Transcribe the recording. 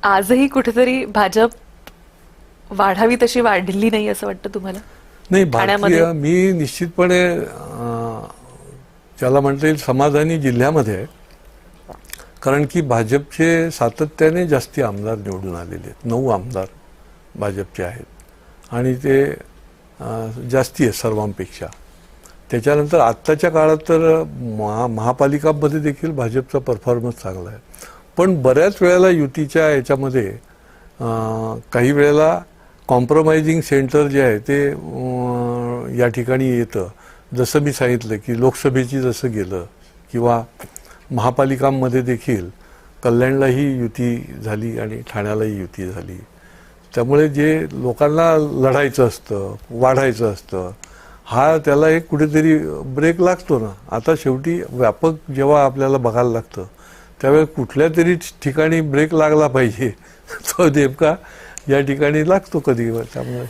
आजही कुठेतरी भाजप वाढावी तशी वाढली नाही असं वाटतं तुम्हाला? नाही, भारतीय मी निश्चितपणे त्याला म्हणता येईल समाधानी जिल्ह्यामध्ये आहे, कारण की भाजपचे सातत्याने जास्ती आमदार निवडून आलेले आहेत. 9 आमदार भाजपचे आहेत आणि ते जास्ती आहे सर्वांपेक्षा. त्याच्यानंतर आत्ताच्या काळात तर महापालिकांमध्ये देखील भाजपचा परफॉर्मन्स चांगला आहे. पण बऱ्याच वेळेला युतीच्या याच्यामध्ये काही वेळेला कॉम्प्रोमाइजिंग सेंटर जे आहे ते या ठिकाणी येतं. जसं मी सांगितलं की लोकसभेची जसं गेलं किंवा महापालिकांमध्ये देखील कल्याणलाही युती झाली आणि ठाण्यालाही युती झाली. त्यामुळे जे लोकांना लढायचं असतं, वाढायचं असतं, त्याला एक कुठेतरी ब्रेक लागतो ना. आता शेवटी व्यापक जेव्हा आपल्याला बघायला लागतं त्यावेळेस कुठल्या तरी ठिकाणी ब्रेक लागला पाहिजे, तो नेमका या ठिकाणी लागतो कधी. त्यामुळे